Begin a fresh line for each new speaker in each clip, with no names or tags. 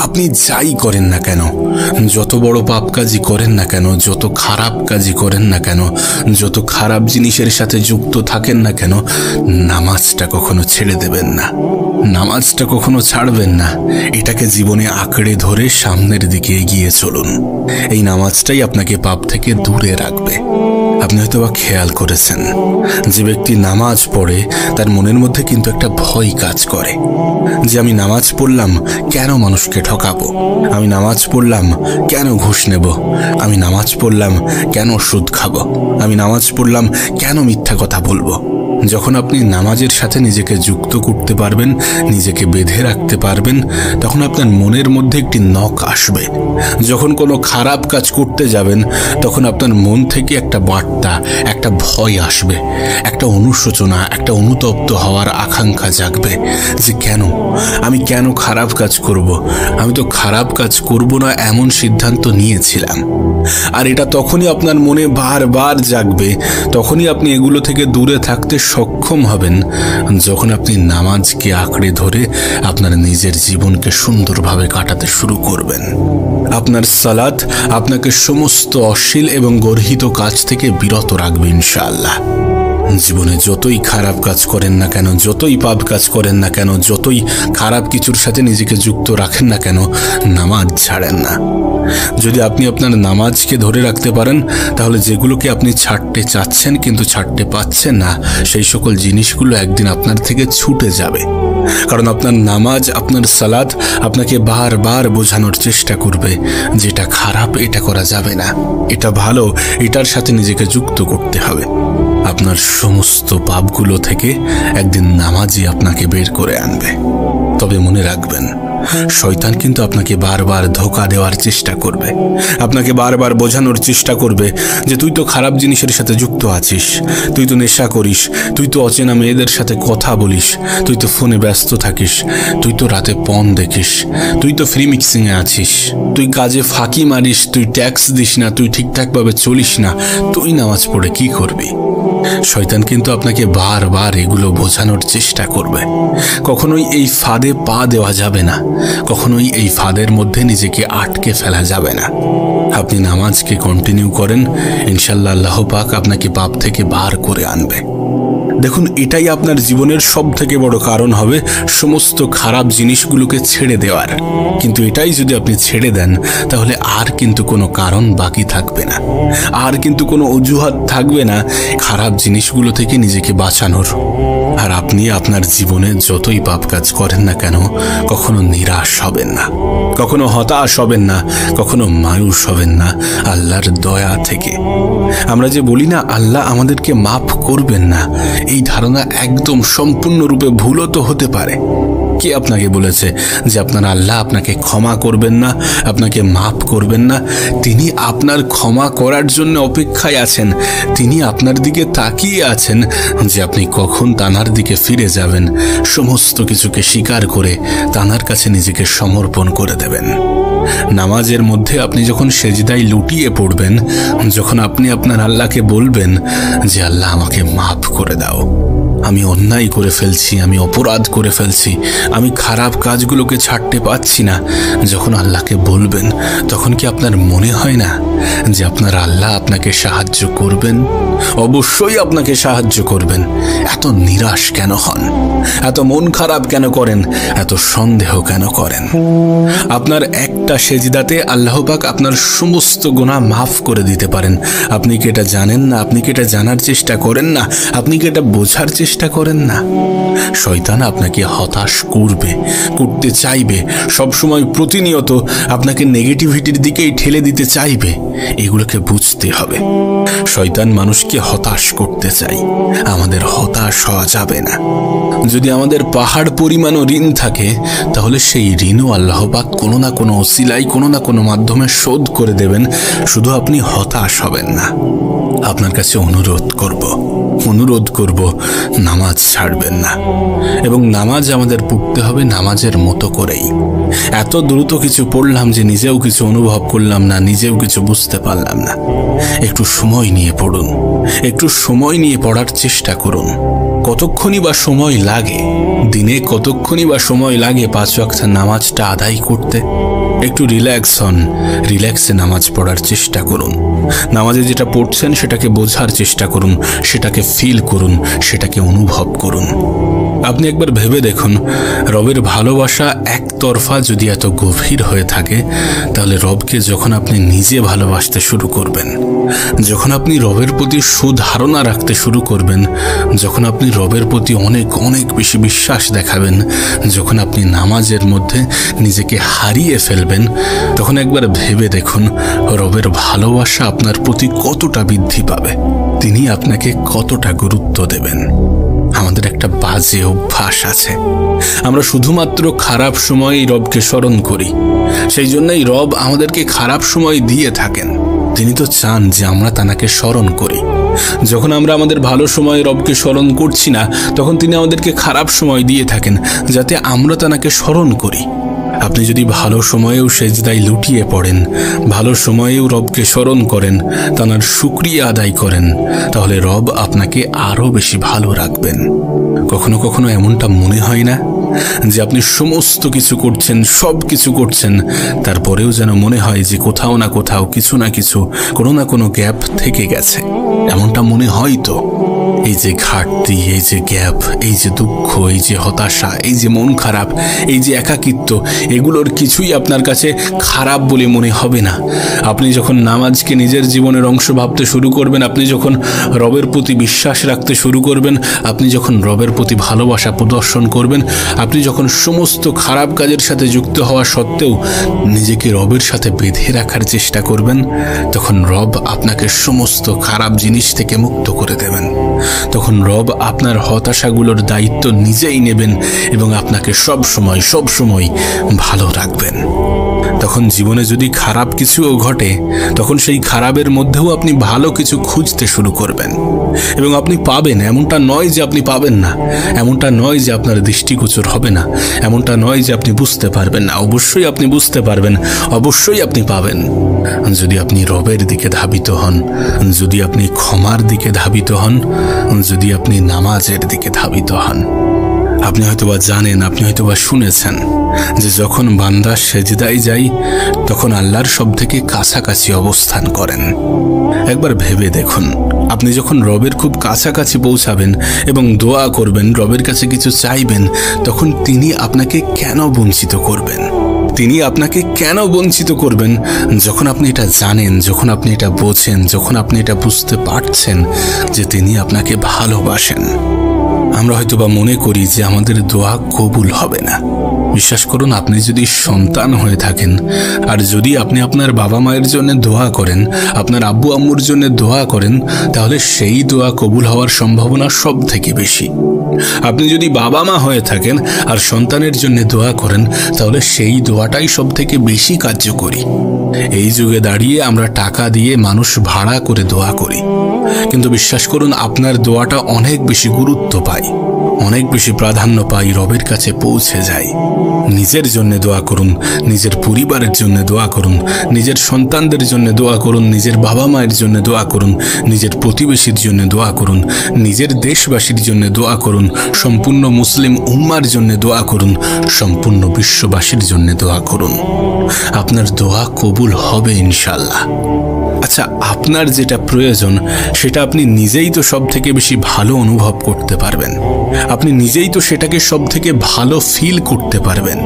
আপনি যাই করেন না কেন, যত বড় পাপ কাজই করেন না কেন, যত খারাপ কাজই করেন না কেন, যত খারাপ জিনিসের সাথে যুক্ত থাকেন না কেন, নামাজটা কখনো ছেড়ে দেবেন না, নামাজটা কখনো ছাড়বেন না। এটাকে জীবনে আঁকড়ে ধরে সামনের দিকে এগিয়ে চলুন। এই নামাজটাই আপনাকে পাপ থেকে দূরে রাখবে। আপনি হয়তো বা খেয়াল করেছেন, যে ব্যক্তি নামাজ পড়ে তার মনের মধ্যে কিন্তু একটা ভয় কাজ করে, যে আমি নামাজ পড়লাম কেন মানুষকে ঠকাবো, আমি নামাজ পড়লাম কেন ঘুষ নেব, আমি নামাজ পড়লাম কেন সুদ খাবো, আমি নামাজ পড়লাম কেন মিথ্যা কথা বলবো। যখন আপনি নামাজের সাথে নিজেকে যুক্ত করতে পারবেন, নিজেকে বেঁধে রাখতে পারবেন, তখন আপনার মনের মধ্যে একটি নখ আসবে। যখন কোনো খারাপ কাজ করতে যাবেন, তখন আপনার মন থেকে একটা বার্তা, একটা ভয় আসবে, একটা অনুশোচনা, একটা অনুতপ্ত হওয়ার আকাঙ্ক্ষা জাগবে যে আমি কেন খারাপ কাজ করব, আমি তো খারাপ কাজ করব না এমন সিদ্ধান্ত নিয়েছিলাম। আর এটা তখনই আপনার মনে বারবার জাগবে, তখনই আপনি এগুলো থেকে দূরে থাকতে সক্ষম হবেন, যখন আপনি নামাজকে আঁকড়ে ধরে আপনার নিজের জীবনকে সুন্দরভাবে কাটাতে শুরু করবেন। আপনার সালাত আপনাকে সমস্ত অশ্লীল এবং গর্হিত কাজ থেকে বিরত রাখবে ইনশাআল্লাহ। জীবনে যতই খারাপ কাজ করেন না কেন, যতই পাপ কাজ করেন না কেন, যতই খারাপ কিছুর সাথে নিজেকে যুক্ত রাখেন না কেন, নামাজ ছাড়েন না। যদি আপনি আপনার নামাজকে ধরে রাখতে পারেন, তাহলে যেগুলোকে আপনি ছাড়তে চাচ্ছেন কিন্তু ছাড়তে পাচ্ছেন না, সেই সকল জিনিসগুলো একদিন আপনার থেকে ছুটে যাবে। কারণ আপনার নামাজ, আপনার সালাত আপনাকে বারবার বোঝানোর চেষ্টা করবে যেটা খারাপ, এটা করা যাবে না, এটা ভালো, এটার সাথে নিজেকে যুক্ত করতে হবে। আপনার সমস্ত পাপগুলো থেকে একদিন নামাজই আপনাকে বের করে আনবে। তবে মনে রাখবেন, শয়তান কিন্তু আপনাকে বারবার ধোঁকা দেওয়ার চেষ্টা করবে, আপনাকে বারবার বোঝানোর চেষ্টা করবে যে তুই তো খারাপ জিনিসের সাথে যুক্ত আছিস, তুই তো নেশা করিস, তুই তো অচেনা মেয়েদের সাথে কথা বলিস, তুই তো ফোনে ব্যস্ত থাকিস, তুই তো রাতে পর্ন দেখিস, তুই তো ফ্রি মিক্সিংয়ে আছিস, তুই কাজে ফাঁকি মারিস, তুই ট্যাক্স দিস না, তুই ঠিকঠাকভাবে চলিস না, তুই নামাজ পড়ে কি করবি। শয়তান কিন্তু আপনাকে বারবার এগুলো বোঝানোর চেষ্টা করবে। কখনোই এই ফাঁদে পা দেওয়া যাবে না, কখনোই এই ফাঁদের মধ্যে নিজেকে আটকে ফেলা যাবে না। আপনি নামাজকে কন্টিনিউ করেন, ইনশাল্লাহ আল্লাহ পাক আপনাকে পাপ থেকে বার করে আনবে। দেখুন, এটাই আপনার জীবনের সব থেকে বড় কারণ হবে সমস্ত খারাপ জিনিসগুলোকে ছেড়ে দেওয়ার। কিন্তু এটাই যদি আপনি ছেড়ে দেন, তাহলে আর কিন্তু কোনো কারণ বাকি থাকবে না, আর কিন্তু কোনো অজুহাত থাকবে না খারাপ জিনিসগুলো থেকে নিজেকে বাঁচানোর। আর আপনি আপনার জীবনে যতই পাপ কাজ করেন না কেন, কখনো নিরাশ হবেন না, কখনো হতাশ হবেন না, কখনো মায়ুস হবেন না আল্লাহর দয়া থেকে। আমরা যে বলি না আল্লাহ আমাদেরকে মাফ করবেন না, এই ধারণা একদম সম্পূর্ণরূপে ভুলও তো হতে পারে। কে আপনাকে বলেছে যে আপনার আল্লাহ আপনাকে ক্ষমা করবেন না, আপনাকে মাফ করবেন না? তিনি আপনার ক্ষমা করার জন্য অপেক্ষায় আছেন, তিনি আপনার দিকে তাকিয়ে আছেন যে আপনি কখন তানার দিকে ফিরে যাবেন, সমস্ত কিছুকে স্বীকার করে তানার কাছে নিজেকে সমর্পণ করে দেবেন। নামাজের মধ্যে আপনি যখন সেজদায় লুটিয়ে পড়বেন, যখন আপনি আপনার আল্লাহকে বলবেন যে আল্লাহ আমাকে মাফ করে দাও, আমি অন্যায় করে ফেলছি, আমি অপরাধ করে ফেলছি, আমি খারাপ কাজগুলোকে ছাড়তে পারছি না, যখন আল্লাহকে বলবেন, তখন কি আপনার মনে হয় না যে আপনার আল্লাহ আপনাকে সাহায্য করবেন? অবশ্যই আপনাকে সাহায্য করবেন। এত নিরাশ কেন হন? এত মন খারাপ কেন করেন? এত সন্দেহ কেন করেন? আপনার একটা সেজদাতে আল্লাহ পাক আপনার সমস্ত গুনাহ মাফ করে দিতে পারেন। আপনি কি এটা জানেন না? আপনি কি এটা জানার চেষ্টা করেন না? আপনি কি এটা বোঝার চেষ্টা করেন না? শয়তান আপনাকে হতাশ করতে চাইবে, সবসময় প্রতিনিয়ত আপনাকে নেগেটিভিটির দিকেই ঠেলে দিতে চাইবে। এগুলোকে বুঝতে হবে। শয়তান মানুষকে হতাশ করতে চায়, আমাদের হতাশ হওয়া যাবে না। যদি আমাদের পাহাড় পরিমাণও ঋণ থাকে, তাহলে সেই ঋণও আল্লাহ পাক কোনো না কোনো ওসিলায়, কোনো না কোনো মাধ্যমে শোধ করে দেবেন। শুধু আপনি হতাশ হবেন না। আপনার কাছে অনুরোধ করব, নামাজ ছাড়বেন না। এবং নামাজ আমাদের পড়তে হবে নামাজের মতো করেই। এত দ্রুত কিছু পড়লাম যে নিজেও কিছু অনুভব করলাম না, নিজেও কিছু বুঝতে পারলাম না। একটু সময় নিয়ে পড়ুন, একটু সময় নিয়ে পড়ার চেষ্টা করুন। কতক্ষণই বা সময় লাগে, দিনে কতক্ষণই বা সময় লাগে 5 ওয়াক্ত নামাজটা আদায় করতে? একটু রিল্যাক্স হন, রিল্যাক্সে নামাজ পড়ার চেষ্টা করুন। নামাজে যেটা পড়ছেন সেটাকে বোঝার চেষ্টা করুন, সেটাকে ফিল করুন, সেটাকে অনুভব করুন। আপনি একবার ভেবে দেখুন, রবের ভালোবাসা একতরফা যদি এত গভীর হয়ে থাকে, তাহলে রবকে যখন আপনি নিজে ভালোবাসতে শুরু করবেন, যখন আপনি রবের প্রতি সুধারণা রাখতে শুরু করবেন, যখন আপনি রবের প্রতি অনেক অনেক বেশি বিশ্বাস দেখাবেন, যখন আপনি নামাজের মধ্যে নিজেকে হারিয়ে ফেলবেন, তখন একবার ভেবে দেখুন রবের ভালোবাসা আপনার প্রতি কতটা বৃদ্ধি পাবে, তিনি আপনাকে কতটা গুরুত্ব দেবেন। আমাদের একটা বাজে অভ্যাস আছে, আমরা শুধুমাত্র খারাপ সময়েই রবকে স্মরণ করি। সেই জন্যই রব আমাদেরকে খারাপ সময় দিয়ে থাকেন। তিনি তো চান যে আমরা তাকে স্মরণ করি। যখন আমরা আমাদের ভালো সময়ে রবকে স্মরণ করছি না, তখন তিনি আমাদেরকে খারাপ সময় দিয়ে থাকেন যাতে আমরা তাকে স্মরণ করি। আপনি যদি ভালো সময়েও সেজদায় লুটিয়ে পড়েন, ভালো সময়েও রবকে স্মরণ করেন, তার শুকরিয়া আদায় করেন, তাহলে রব আপনাকে আরো বেশি ভালো রাখবেন। কখনো কখনো এমনটা মনে হয় না যে আপনি সমস্ত কিছু করছেন, সব কিছু করছেন, তারপরেও যেন মনে হয় যে কোথাও না কোথাও কিছু না কিছু, কোনো না কোনো গ্যাপ থেকে গেছে? এমনটা মনে হয় তো? এই যে ঘাটতি, এই যে গ্যাপ, এই যে দুঃখ, এই যে হতাশা, এই যে মন খারাপ, এই যে একাকিত্ব, এগুলোর কিছুই আপনার কাছে খারাপ বলে মনে হবে না। আপনি যখন নামাজকে নিজের জীবনের অংশ ভাবতে শুরু করবেন, আপনি যখন রবের প্রতি বিশ্বাস রাখতে শুরু করবেন, আপনি যখন রবের প্রতি ভালোবাসা প্রদর্শন করবেন, আপনি যখন সমস্ত খারাপ কাজের সাথে যুক্ত হওয়া সত্ত্বেও নিজেকে রবের সাথে বেঁধে রাখার চেষ্টা করবেন, তখন রব আপনাকে সমস্ত খারাপ জিনিস থেকে মুক্ত করে দেবেন। তখন রব আপনার হতাশাগুলোর দায়িত্ব নিজেই নেবেন এবং আপনাকে সব সময় ভালো রাখবেন। তখন জীবনে যদি খারাপ কিছুও ঘটে, তখন সেই খারাপের মধ্যেও আপনি ভালো কিছু খুঁজতে শুরু করবেন এবং আপনি পাবেন। এমনটা নয় যে আপনি পাবেন না, এমনটা নয় যে আপনার দৃষ্টিগোচর হবে না, এমনটা নয় যে আপনি বুঝতে পারবেন না। অবশ্যই আপনি বুঝতে পারবেন, অবশ্যই আপনি পাবেন, যদি আপনি রবের দিকে ধাবিত হন, যদি আপনি ক্ষমার দিকে ধাবিত হন, যদি আপনি নামাজের দিকে ধাবিত হন। আপনি হয়তোবা জানেন, আপনি হয়তোবা শুনেছেন যে যখন বান্দা সেজদায় যায়, তখন আল্লাহর সব থেকে কাছাকাছি অবস্থান করেন। একবার ভেবে দেখুন, আপনি যখন রবের খুব কাছাকাছি পৌঁছাবেন এবং দোয়া করবেন, রবের কাছে কিছু চাইবেন, তখন তিনি আপনাকে কেন বঞ্চিত করবেন? তিনি আপনাকে কেন বঞ্চিত করবেন? যখন আপনি এটা জানেন, যখন আপনি এটা বোঝেন, যখন আপনি এটা বুঝতে পারছেন যে তিনি আপনাকে ভালোবাসেন। আমরা হয়তোবা মনে করি যে আমাদের দোয়া কবুল হবে না। বিশ্বাস করুন, আপনি যদি সন্তান হয়ে থাকেন আর যদি আপনি আপনার বাবা মায়ের জন্য দোয়া করেন, আপনার আব্বু আম্মুর জন্য দোয়া করেন, তাহলে সেই দোয়া কবুল হওয়ার সম্ভাবনা সব থেকে বেশি। আপনি যদি বাবা মা হয়ে থাকেন আর সন্তানের জন্য দোয়া করেন, তাহলে সেই দোয়াটাই সব থেকে বেশি কার্যকরী। এই যুগে দাঁড়িয়ে আমরা টাকা দিয়ে মানুষ ভাড়া করে দোয়া করি, কিন্তু বিশ্বাস করুন আপনার দোয়াটা অনেক বেশি গুরুত্ব পায়, অনেক বেশি প্রাধান্য পাই, রবের কাছে পৌঁছে যায়। নিজের জন্য দোয়া করুন, নিজের পরিবারের জন্য দোয়া করুন, নিজের সন্তানদের জন্য দোয়া করুন, নিজের বাবা মায়ের জন্য দোয়া করুন, নিজের প্রতিবেশীর জন্য দোয়া করুন, নিজের দেশবাসীর জন্য দোয়া করুন, সম্পূর্ণ মুসলিম উম্মার জন্য দোয়া করুন, সম্পূর্ণ বিশ্ববাসীর জন্য দোয়া করুন। আপনার দোয়া কবুল হবে ইনশাআল্লাহ। আচ্ছা, আপনার যেটা প্রয়োজন সেটা আপনি নিজেই তো সব থেকে বেশি ভালো অনুভব করতে পারবেন, আপনি নিজেই তো সেটাকে সব থেকে ভালো ফিল করতে পারবেন।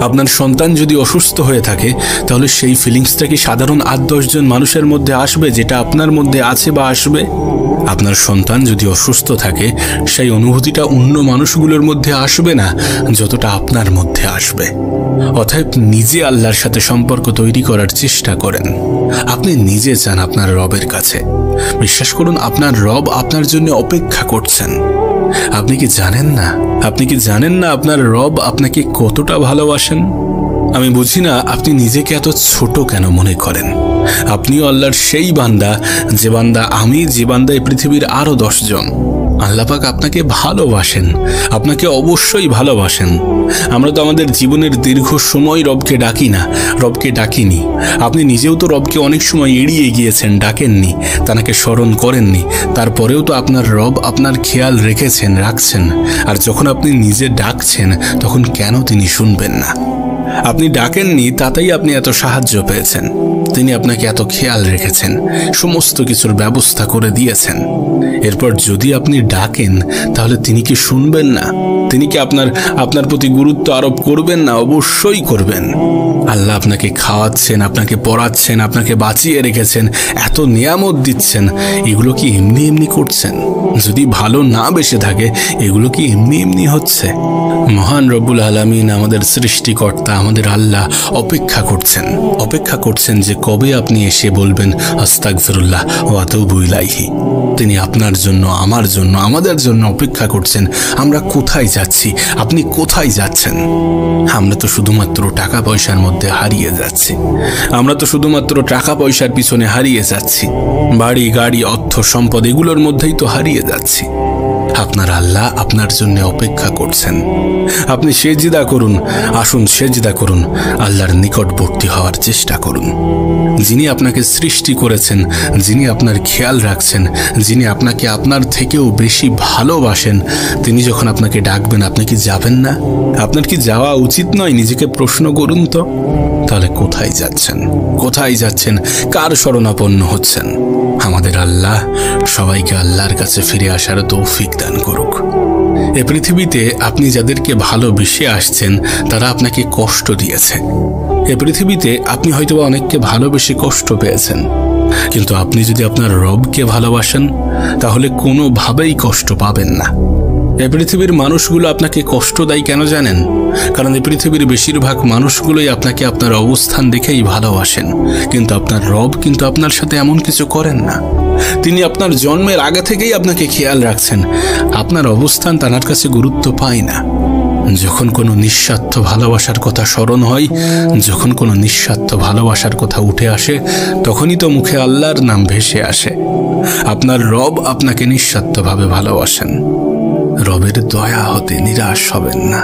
আপনার সন্তান যদি অসুস্থ হয়ে থাকে, তাহলে সেই ফিলিংসটা কি সাধারণ 8-10 জন মানুষের মধ্যে আসবে যেটা আপনার মধ্যে আছে বা আসবে? আপনার সন্তান যদি অসুস্থ থাকে, সেই অনুভূতিটা অন্য মানুষগুলোর মধ্যে আসবে না যতটা আপনার মধ্যে আসবে। অতএব নিজে আল্লাহর সাথে সম্পর্ক তৈরি করার চেষ্টা করেন। আপনি নিজে চান আপনার রবের কাছে। বিশ্বাস করুন, আপনার রব আপনার জন্য অপেক্ষা করছেন। আপনি কি জানেন না? আপনি কি জানেন না আপনার রব আপনাকে কতটা ভালোবাসেন? আমি বুঝি না আপনি নিজেকে এত ছোট কেন মনে করেন। আপনিও আল্লাহর সেই বান্দা, যে বান্দা আমি, যে বান্দা এই পৃথিবীর আরো 10 জন। আল্লাহ পাক আপনাকে ভালোবাসেন, আপনাকে অবশ্যই ভালোবাসেন। আমরা তো আমাদের জীবনের দীর্ঘ সময় রবকে ডাকি না, রবকে ডাকিনি। আপনি নিজেও তো রবকে অনেক সময় এড়িয়ে গিয়েছেন, ডাকেননি, তাকে স্মরণ করেননি। তারপরেও তো আপনার রব আপনার খেয়াল রাখছেন। আর যখন আপনি নিজে ডাকছেন তখন কেন তিনি শুনবেন না? আপনি ডাকেননি, তাতেই আপনি এত সাহায্য পেয়েছেন। তিনি আপনাকে এত খেয়াল রেখেছেন, সমস্ত কিছুর ব্যবস্থা করে দিয়েছেন। এরপর যদি আপনি ডাকেন তাহলে তিনি কি শুনবেন না? তিনি কি আপনার প্রতি গুরুত্ব আরোপ করবেন না? অবশ্যই করবেন। আল্লাহ আপনাকে খাওয়াচ্ছেন, আপনাকে পড়াচ্ছেন, আপনাকে বাঁচিয়ে রেখেছেন, এত নিয়ামত দিচ্ছেন। এগুলো কি এমনি এমনি করছেন? যদি ভালো না বেসে থাকে এগুলো কি এমনি এমনি হচ্ছে? মহান রব্বুল আলামিন, আমাদের সৃষ্টিকর্তা, আমাদের আল্লাহ অপেক্ষা করছেন যে কবে আপনি এসে বলবেন আস্তাগফিরুল্লাহ ওয়া আতুবু ইলাইহি। তিনি আপনার জন্য, আমার জন্য, আমাদের জন্য অপেক্ষা করছেন। আমরা কোথায় যাচ্ছি? আপনি কোথায় যাচ্ছেন? আমরা তো শুধুমাত্র টাকা পয়সার মধ্যে হারিয়ে যাচ্ছি। আমরা তো শুধুমাত্র টাকা পয়সার পিছনে হারিয়ে যাচ্ছি। বাড়ি, গাড়ি, অর্থ, সম্পদ, এগুলোর মধ্যেই তো হারিয়ে যাচ্ছি। আপনার আল্লাহ আপনার জন্য অপেক্ষা করছেন। আপনি সেজদা করুন, আসুন সেজদা করুন, আল্লাহর নিকটবর্তী হওয়ার চেষ্টা করুন। যিনি আপনাকে সৃষ্টি করেছেন, যিনি আপনার খেয়াল রাখছেন, যিনি আপনাকে আপনার থেকেও বেশি ভালোবাসেন, তিনি যখন আপনাকে ডাকবেন আপনি কি যাবেন না? আপনার কি যাওয়া উচিত নয়? নিজেকে প্রশ্ন করুন তো। তাহলে কোথায় যাচ্ছেন? কার শরণাপন্ন হচ্ছেন? আমাদের আল্লাহ সবাইকে আল্লাহর কাছে ফিরে আসার তৌফিক দান করুক। এ পৃথিবীতে আপনি যাদেরকে ভালোবেসে আসছেন তারা আপনাকে কষ্ট দিয়েছে। এ পৃথিবীতে আপনি হয়তো অনেককে ভালোবেসে কষ্ট পেয়েছেন, কিন্তু আপনি যদি আপনার রবকে ভালোবাসেন তাহলে কোনোভাবেই কষ্ট পাবেন না। এ পৃথিবীর মানুষগুলো আপনাকে কষ্ট দেয় কেন জানেন? কারণ এই পৃথিবীর বেশিরভাগ মানুষগুলোই আপনাকে আপনার অবস্থান দেখেই ভালোবাসেন, কিন্তু আপনার রব কিন্তু আপনার সাথে এমন কিছু করেন না। তিনি আপনার জন্মের আগে থেকেই আপনাকে খেয়াল রাখছেন। আপনার অবস্থান তার কাছে গুরুত্ব পায় না। যখন কোনো নিঃস্বার্থ ভালোবাসার কথা স্মরণ হয়, যখন কোনো নিঃস্বার্থ ভালোবাসার কথা উঠে আসে, তখনই তো মুখে আল্লাহর নাম ভেসে আসে। আপনার রব আপনাকে নিঃস্বার্থভাবে ভালোবাসেন। রবের দয়া হতে নিরাশ হবেন না।